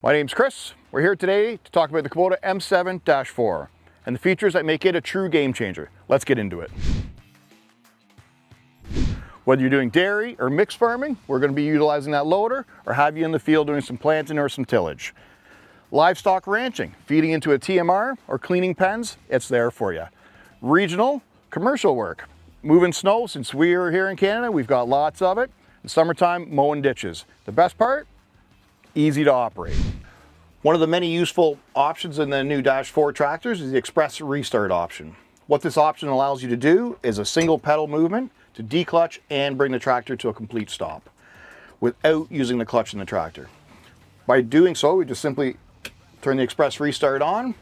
My name's Chris. We're here today to talk about the Kubota M7-4 and the features that make it a true game changer. Let's get into it. Whether you're doing dairy or mixed farming, we're going to be utilizing that loader or have you in the field doing some planting or some tillage. Livestock ranching, feeding into a TMR or cleaning pens, it's there for you. Regional, commercial work, moving snow. Since we are here in Canada, we've got lots of it. In summertime, mowing ditches. The best part? Easy to operate. One of the many useful options in the new -4 tractors is the Xpress Restart option. What this option allows you to do is a single pedal movement to declutch and bring the tractor to a complete stop without using the clutch in the tractor. By doing so, we just simply turn the Xpress Restart on,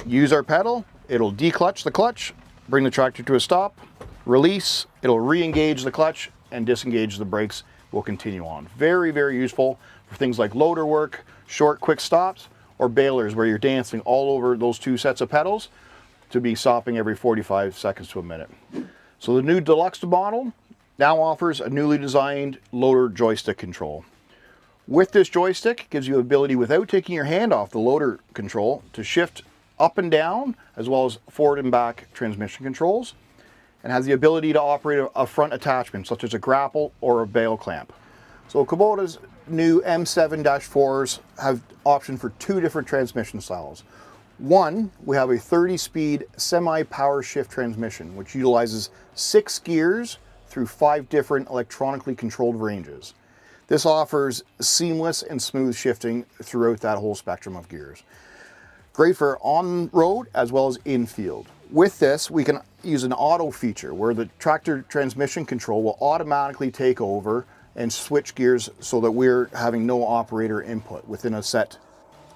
use our pedal, it'll declutch the clutch, bring the tractor to a stop, release, it'll re-engage the clutch and disengage the brakes. Will continue on. Very, very useful for things like loader work, short quick stops, or balers where you're dancing all over those two sets of pedals to be stopping every 45 seconds to a minute. So the new Deluxe model now offers a newly designed loader joystick control. With this joystick, it gives you the ability without taking your hand off the loader control to shift up and down as well as forward and back transmission controls, and has the ability to operate a front attachment such as a grapple or a bale clamp. So Kubota's new M7-4s have option for two different transmission styles. One, we have a 30-speed Semi-Powershift transmission, which utilizes 6 gears through 5 different electronically controlled ranges. This offers seamless and smooth shifting throughout that whole spectrum of gears. Great for on-road as well as in-field. With this, we can use an auto feature where the tractor transmission control will automatically take over and switch gears so that we're having no operator input within a set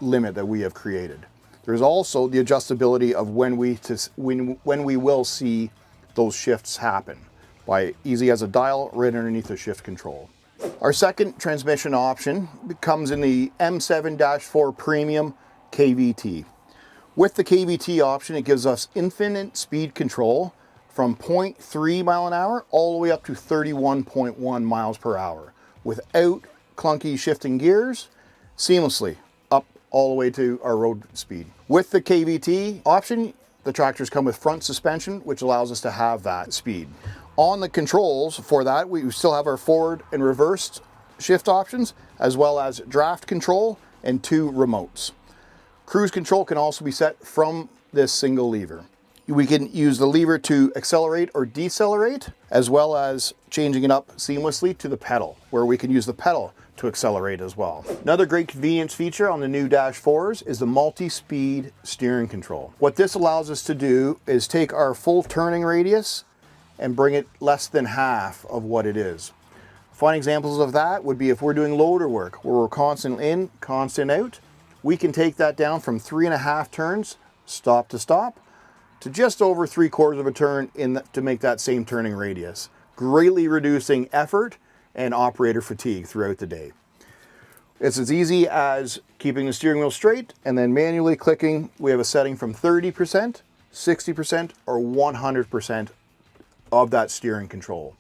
limit that we have created. There's also the adjustability of when we will see those shifts happen by easy as a dial right underneath the shift control. Our second transmission option comes in the M7-4 Premium KVT. With the KVT option, it gives us infinite speed control from 0.3 mile an hour all the way up to 31.1 miles per hour without clunky shifting gears, seamlessly up all the way to our road speed. With the KVT option, the tractors come with front suspension, which allows us to have that speed. On the controls for that, we still have our forward and reversed shift options, as well as draft control and 2 remotes. Cruise control can also be set from this single lever. We can use the lever to accelerate or decelerate, as well as changing it up seamlessly to the pedal, where we can use the pedal to accelerate as well. Another great convenience feature on the new -4s is the multi-speed steering control. What this allows us to do is take our full turning radius and bring it less than half of what it is. Fun examples of that would be if we're doing loader work, where we're constant in, constant out. We can take that down from 3.5 turns, stop to stop, to just over 3/4 of a turn to make that same turning radius, greatly reducing effort and operator fatigue throughout the day. It's as easy as keeping the steering wheel straight and then manually clicking. We have a setting from 30%, 60%, or 100% of that steering control.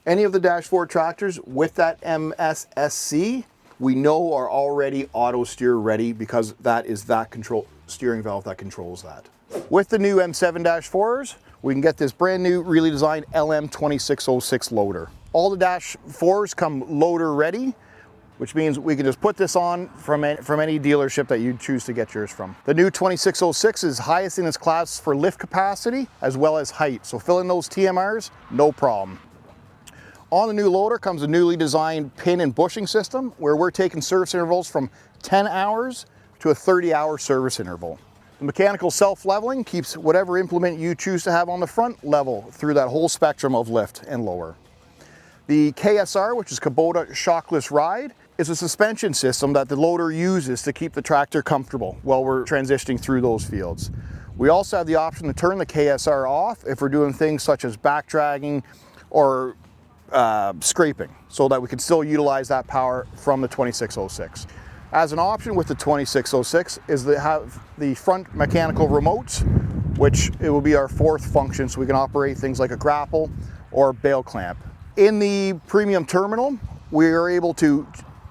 Any of the -4 tractors with that MSSC, we know are already auto steer ready because that is that control steering valve that controls that. With the new M7-4s, we can get this brand new, really designed LM2606 loader. All the -4s come loader ready, which means we can just put this on from any dealership that you choose to get yours from. The new 2606 is highest in its class for lift capacity as well as height, so filling those TMRs, no problem. On the new loader comes a newly designed pin and bushing system where we're taking service intervals from 10 hours to a 30-hour service interval. The mechanical self-leveling keeps whatever implement you choose to have on the front level through that whole spectrum of lift and lower. The KSR, which is Kubota Shockless Ride, is a suspension system that the loader uses to keep the tractor comfortable while we're transitioning through those fields. We also have the option to turn the KSR off if we're doing things such as back dragging or scraping, so that we can still utilize that power from the 2606. As an option with the 2606 is to have the front mechanical remotes, which it will be our 4th function, so we can operate things like a grapple or bale clamp. In the premium terminal, we are able to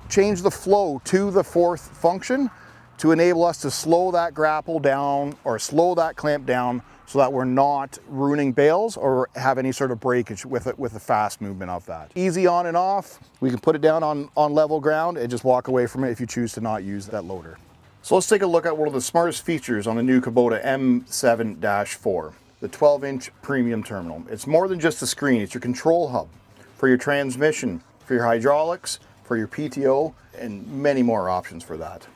change the flow to the fourth function to enable us to slow that grapple down or slow that clamp down so that we're not ruining bales or have any sort of breakage with it, with the fast movement of that. Easy on and off. We can put it down on level ground and just walk away from it if you choose to not use that loader. So let's take a look at one of the smartest features on the new Kubota M7-4, the 12-inch premium terminal. It's more than just a screen, it's your control hub for your transmission, for your hydraulics, for your PTO, and many more options for that.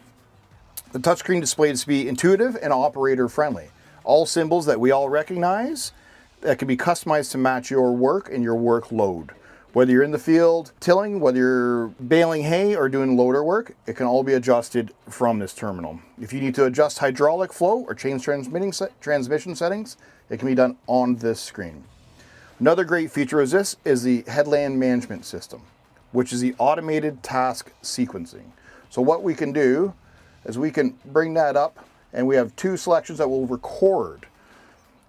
The touchscreen display is to be intuitive and operator friendly. All symbols that we all recognize that can be customized to match your work and your workload. Whether you're in the field tilling, whether you're baling hay or doing loader work, it can all be adjusted from this terminal. If you need to adjust hydraulic flow or change transmission settings, it can be done on this screen. Another great feature is the Headland Management System, which is the automated task sequencing. So what we can do is we can bring that up, and we have two selections that will record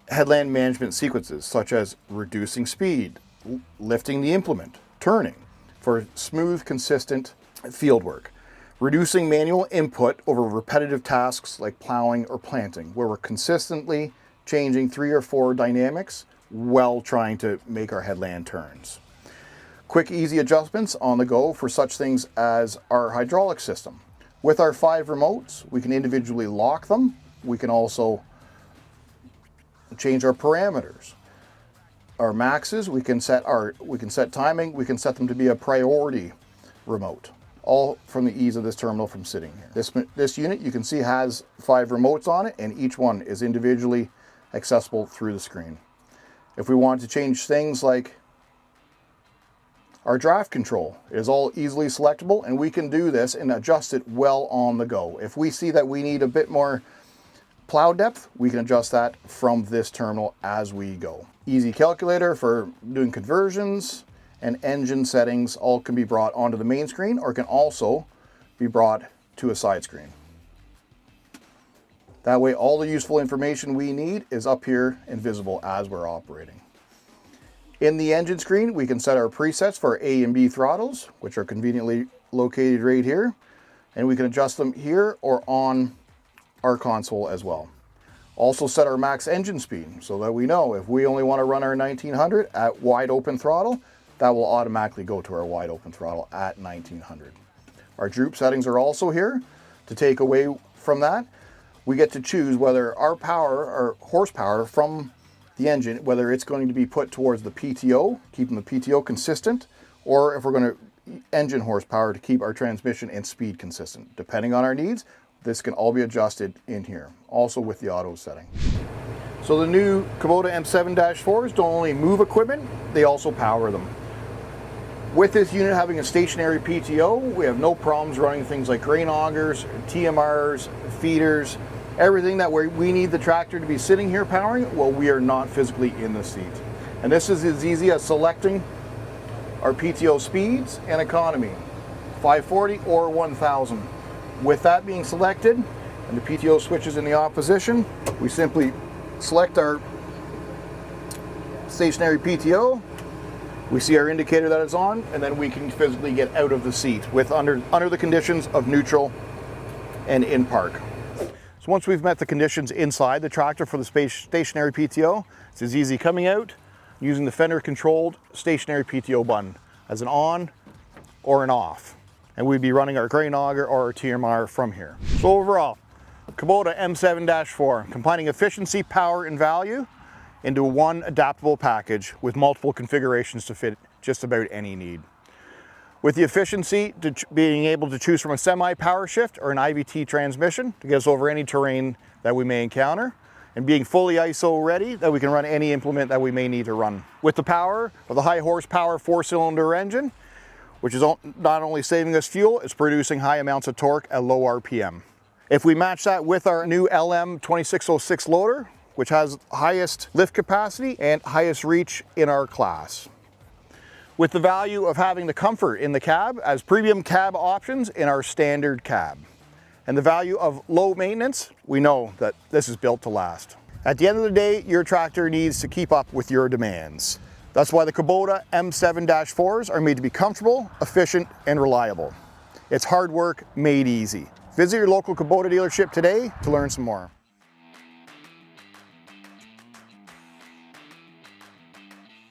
headland management sequences, such as reducing speed, lifting the implement, turning for smooth, consistent field work, reducing manual input over repetitive tasks like plowing or planting, where we're consistently changing 3 or 4 dynamics while trying to make our headland turns. Quick, easy adjustments on the go for such things as our hydraulic system. With our 5 remotes, we can individually lock them. We can also change our parameters. Our maxes, we can set timing, we can set them to be a priority remote, all from the ease of this terminal from sitting here. This unit, you can see, has 5 remotes on it, and each one is individually accessible through the screen. If we want to change things like our draft control, it is all easily selectable, and we can do this and adjust it well on the go. If we see that we need a bit more plow depth, we can adjust that from this terminal as we go. Easy calculator for doing conversions, and engine settings all can be brought onto the main screen or can also be brought to a side screen. That way all the useful information we need is up here and visible as we're operating. In the engine screen, we can set our presets for A and B throttles, which are conveniently located right here, and we can adjust them here or on our console as well. Also set our max engine speed so that we know if we only want to run our 1900 at wide open throttle, that will automatically go to our wide open throttle at 1900. Our droop settings are also here. To take away from that, we get to choose whether our power or horsepower from the engine, whether it's going to be put towards the PTO, keeping the PTO consistent, or if we're going to engine horsepower to keep our transmission and speed consistent. Depending on our needs, this can all be adjusted in here, also with the auto setting. So the new Kubota M7-4s don't only move equipment, they also power them. With this unit having a stationary PTO, we have no problems running things like grain augers, TMRs, feeders, everything that we need the tractor to be sitting here powering, well, we are not physically in the seat. And this is as easy as selecting our PTO speeds and economy, 540 or 1000. With that being selected and the PTO switches in the opposition, we simply select our stationary PTO, we see our indicator that it's on, and then we can physically get out of the seat with under the conditions of neutral and in park. So once we've met the conditions inside the tractor for the stationary PTO, it's as easy coming out using the fender controlled stationary PTO button as an on or an off. And we'd be running our grain auger or our TMR from here. So overall, Kubota M7-4, combining efficiency, power, and value into one adaptable package with multiple configurations to fit just about any need. With the efficiency, being able to choose from a Semi-Powershift or an IVT transmission to get us over any terrain that we may encounter, and being fully ISO ready that we can run any implement that we may need to run. With the power of the high horsepower 4-cylinder engine, which is not only saving us fuel, it's producing high amounts of torque at low RPM. If we match that with our new LM2606 loader, which has highest lift capacity and highest reach in our class. With the value of having the comfort in the cab as premium cab options in our standard cab. And the value of low maintenance, we know that this is built to last. At the end of the day, your tractor needs to keep up with your demands. That's why the Kubota M7-4s are made to be comfortable, efficient, and reliable. It's hard work made easy. Visit your local Kubota dealership today to learn some more.